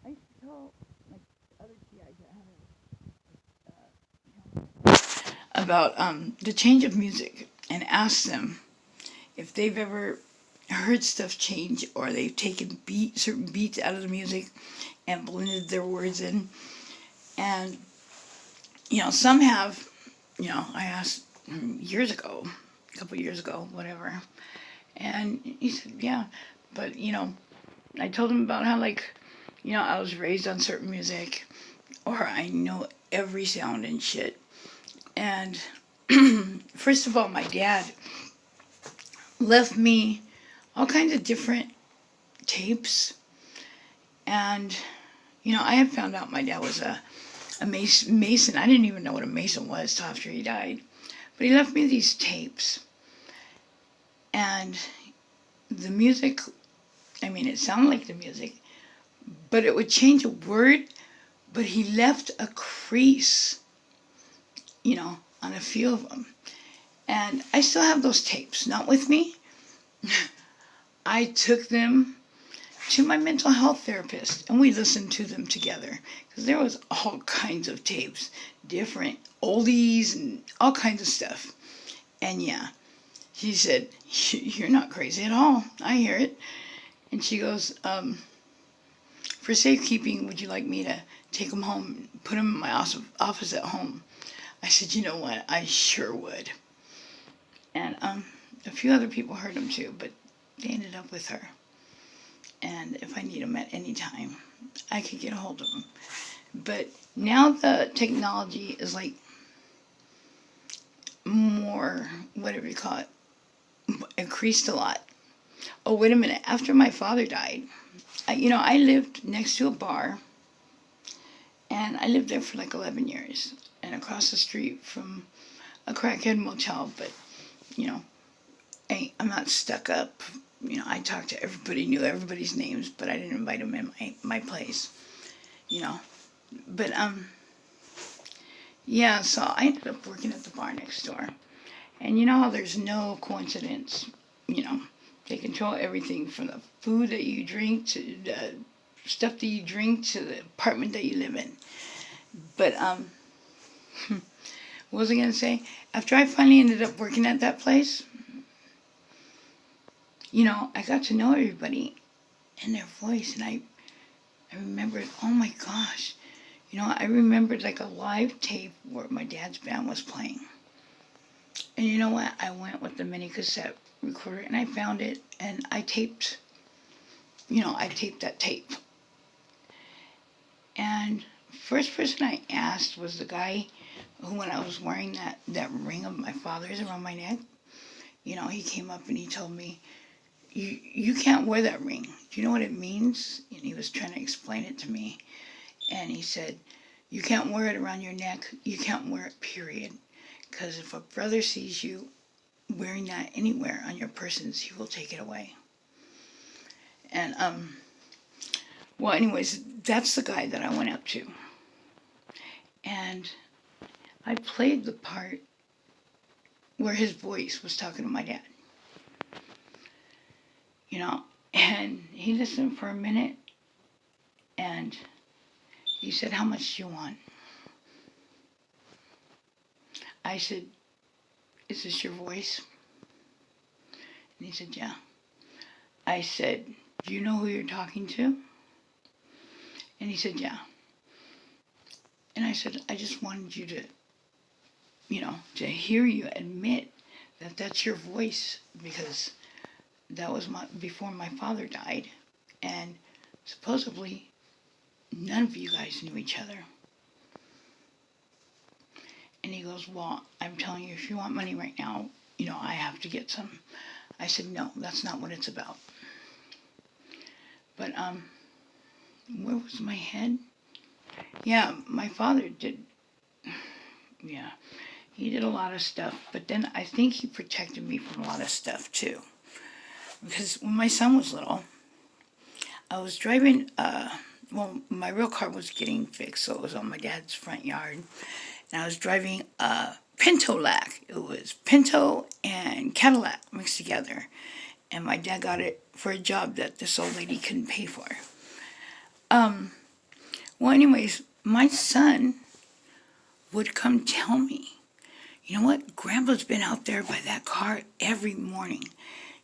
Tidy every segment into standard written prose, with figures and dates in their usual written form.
I used to tell like other TIs that had about the change of music and ask them if they've ever heard stuff change or they've taken certain beats out of the music and blended their words in. And some have. I asked years ago, a couple years ago, whatever, and he said, yeah, but I told him about how I was raised on certain music, or I know every sound and shit. And first of all, my dad left me all kinds of different tapes, and I had found out my dad was a mason. I didn't even know what a mason was till after he died, but he left me these tapes, and the music. I mean, it sounded like the music, but it would change a word, but he left a crease, on a few of them. And I still have those tapes, not with me. I took them to my mental health therapist and we listened to them together because there was all kinds of tapes, different oldies and all kinds of stuff. And yeah, she said, "You're not crazy at all. I hear it." And she goes, "For safekeeping, would you like me to take them home, put them in my office at home?" I said, "You know what? I sure would." And a few other people heard them too, but they ended up with her. And if I need them at any time, I could get a hold of them. But now the technology is like more, whatever you call it, increased a lot. Oh, wait a minute. After my father died, I lived next to a bar, and I lived there for like 11 years, and across the street from a crackhead motel, but, I'm not stuck up. I talked to everybody, knew everybody's names, but I didn't invite them in my place, you know. But, yeah, so I ended up working at the bar next door. And you know how there's no coincidence, you know. They control everything from the food that you drink to the stuff that you drink to the apartment that you live in. But, what was I going to say? After I finally ended up working at that place, I got to know everybody and their voice, and I remembered, oh my gosh, I remembered like a live tape where my dad's band was playing. And you know what? I went with the mini cassette recorder and I found it and I taped that tape. And first person I asked was the guy who, when I was wearing that ring of my father's around my neck, he came up and he told me, you can't wear that ring. Do you know what it means? And he was trying to explain it to me. And he said, you can't wear it around your neck. You can't wear it, period. Because if a brother sees you wearing that anywhere on your persons, he will take it away. And, well, anyways, that's the guy that I went up to. And I played the part where his voice was talking to my dad. And he listened for a minute, and he said, how much do you want? I said, is this your voice? And he said, yeah. I said, do you know who you're talking to? And he said, yeah. And I said, I just wanted you to, to hear you admit that that's your voice, because that was before my father died, and supposedly none of you guys knew each other. And he goes, well, I'm telling you, if you want money right now, I have to get some. I said, no, that's not what it's about. But, where was my head? Yeah, my father did, yeah, he did a lot of stuff, but then I think he protected me from a lot of stuff too. Because when my son was little, I was driving, my real car was getting fixed, so it was on my dad's front yard. And I was driving a Pinto-Lac. It was Pinto and Cadillac mixed together. And my dad got it for a job that this old lady couldn't pay for. Um, well, anyways, my son would come tell me, you know what, Grandpa's been out there by that car every morning,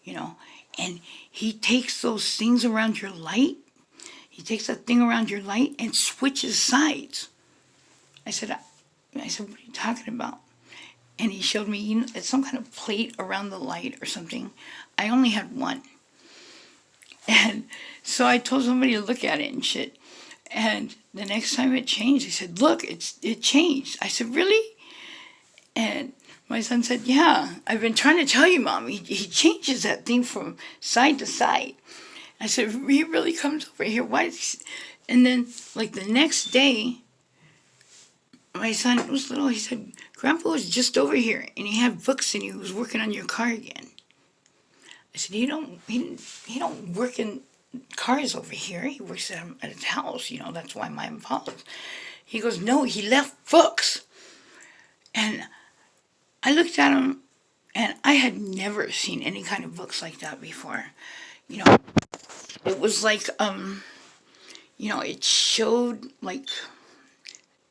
you know, and he takes those things around your light. He takes that thing around your light and switches sides. I said, what are you talking about? And he showed me, it's some kind of plate around the light or something. I only had one. And so I told somebody to look at it and shit. And the next time it changed, he said, look, it changed. I said, really? And my son said, yeah, I've been trying to tell you, Mom. He changes that thing from side to side. I said, he really comes over here. Why? And then, like, the next day, my son was little. He said, Grandpa was just over here, and he had books, and he was working on your car again. I said, he don't work in cars over here. He works at his house. You know, that's why I'm involved. He goes, no, he left books. And I looked at him, and I had never seen any kind of books like that before. You know, it was like, you know, it showed like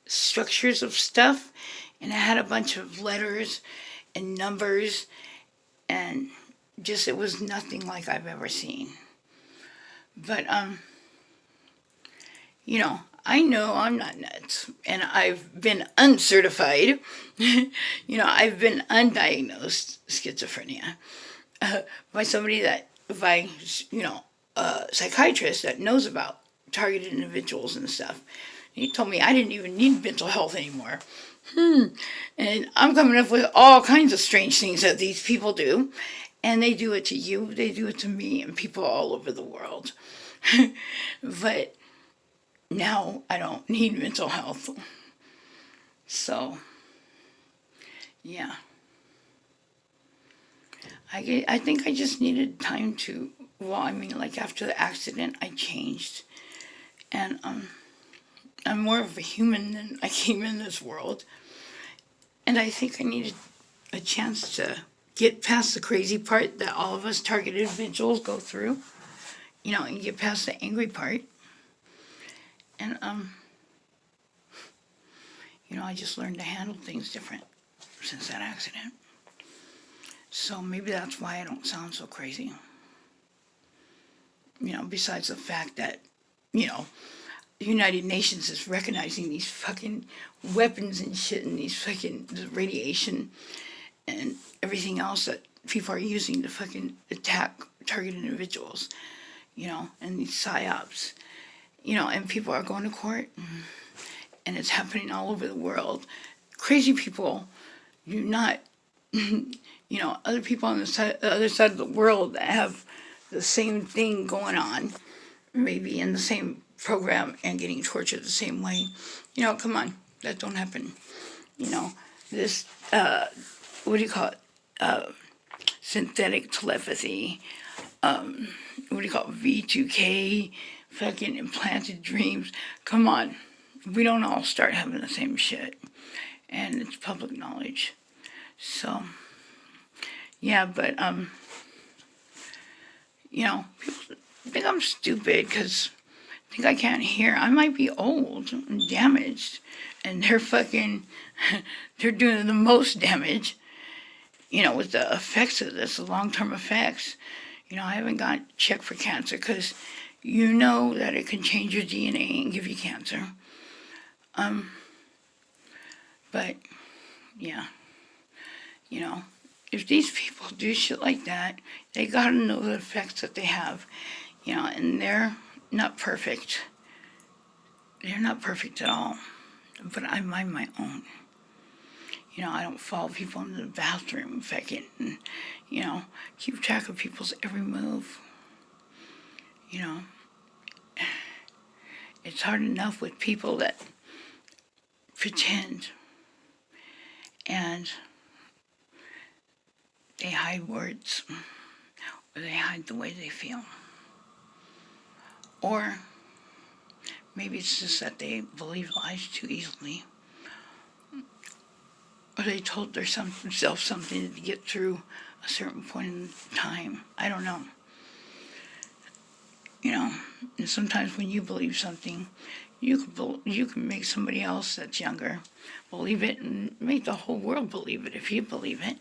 structures of stuff, and it had a bunch of letters and numbers, and just, it was nothing like I've ever seen. But, you know, I know I'm not nuts, and I've been uncertified. You know, I've been undiagnosed schizophrenia by somebody that, by, you know, a psychiatrist that knows about targeted individuals and stuff. He told me I didn't even need mental health anymore. And I'm coming up with all kinds of strange things that these people do. And they do it to you, they do it to me, and people all over the world. But now I don't need mental health. So, yeah. I think I just needed time to, well, I mean, like after the accident, I changed. And I'm more of a human than I came in this world. And I think I needed a chance to get past the crazy part that all of us targeted individuals go through, you know, and get past the angry part. And, you know, I just learned to handle things different since that accident. So maybe that's why I don't sound so crazy. You know, besides the fact that, you know, the United Nations is recognizing these fucking weapons and shit and these fucking radiation and everything else that people are using to fucking attack target individuals, you know, and these psyops, you know, and people are going to court, and it's happening all over the world. Crazy people do not, you know, other people on the other side of the world that have the same thing going on, maybe in the same program and getting tortured the same way. You know, come on, that don't happen. You know, this, what do you call it? Synthetic telepathy, what do you call it? V2K, fucking implanted dreams. Come on, we don't all start having the same shit. And it's public knowledge. So, yeah, but, you know, people think I'm stupid because think I can't hear. I might be old and damaged, and they're fucking, they're doing the most damage, you know, with the effects of this, the long-term effects. You know, I haven't got checked for cancer because you know that it can change your DNA and give you cancer. But, yeah, you know, if these people do shit like that, they gotta know the effects that they have, you know, and they're not perfect. They're not perfect at all. But I mind my own. You know, I don't follow people in the bathroom, fucking, and, you know, keep track of people's every move. You know, it's hard enough with people that pretend and they hide words, or they hide the way they feel. Or maybe it's just that they believe lies too easily. Or they told themselves something to get through a certain point in time. I don't know. you know, and sometimes when you believe something, you can make somebody else that's younger believe it and make the whole world believe it if you believe it.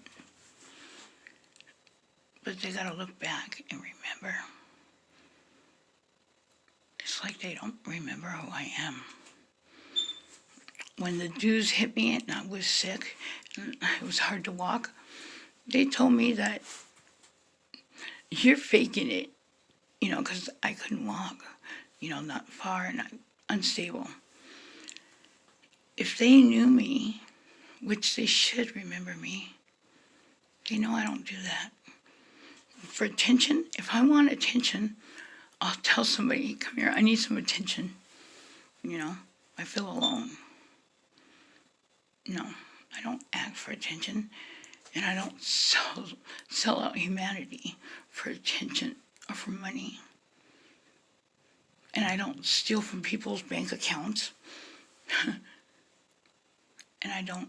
But they gotta look back and remember. It's like they don't remember who I am. When the Jews hit me and I was sick and it was hard to walk, they told me that you're faking it, because I couldn't walk, not far and unstable. If they knew me, which they should remember me, they know I don't do that. For attention, if I want attention, I'll tell somebody, come here, I need some attention. I feel alone. No, I don't act for attention, and I don't sell out humanity for attention or for money. And I don't steal from people's bank accounts. And I don't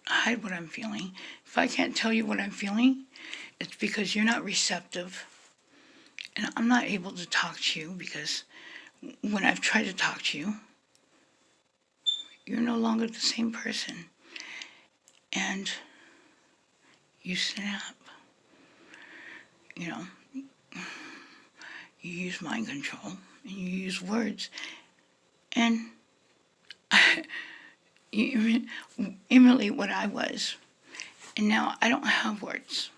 hide what I'm feeling. If I can't tell you what I'm feeling, it's because you're not receptive. And I'm not able to talk to you because when I've tried to talk to you, you're no longer the same person. And you snap. You use mind control and you use words. And you emulate what I was. And now I don't have words.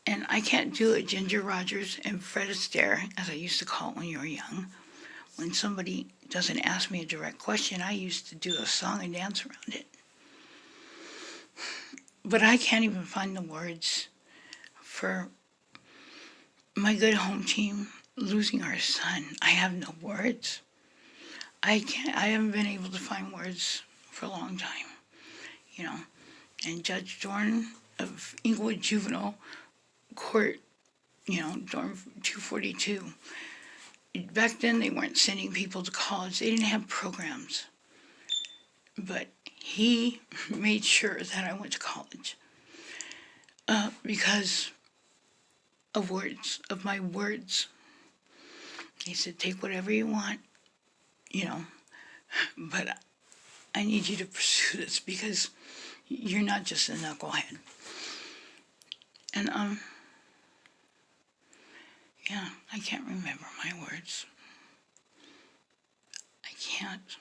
And I can't do a Ginger Rogers and Fred Astaire, as I used to call it when you were young. When somebody doesn't ask me a direct question, I used to do a song and dance around it. But I can't even find the words for my good home team losing our son. I have no words. I haven't been able to find words for a long time, And Judge Dorn of Inglewood Juvenile Court, Dorn 242. Back then they weren't sending people to college. They didn't have programs. But he made sure that I went to college because of words, of my words. He said, take whatever you want, but I need you to pursue this because you're not just a knucklehead. And, I can't remember my words. I can't.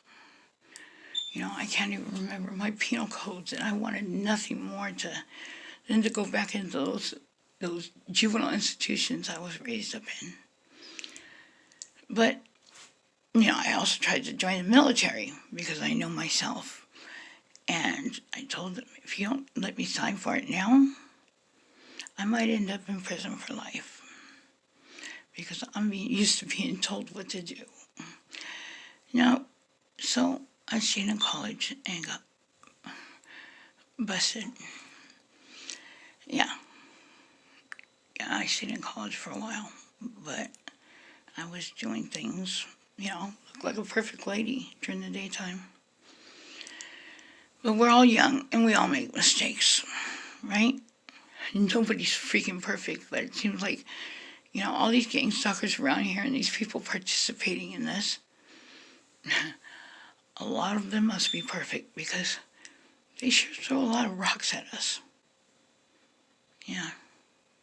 I can't even remember my penal codes, and I wanted nothing more than to go back into those juvenile institutions I was raised up in. But, I also tried to join the military because I know myself. And I told them, if you don't let me sign for it now, I might end up in prison for life. Because I'm used to being told what to do. So I stayed in college and got busted. Yeah, I stayed in college for a while, but I was doing things, look like a perfect lady during the daytime. But we're all young and we all make mistakes, right? Nobody's freaking perfect, but it seems like, all these gang stalkers around here and these people participating in this, a lot of them must be perfect because they sure throw a lot of rocks at us. Yeah.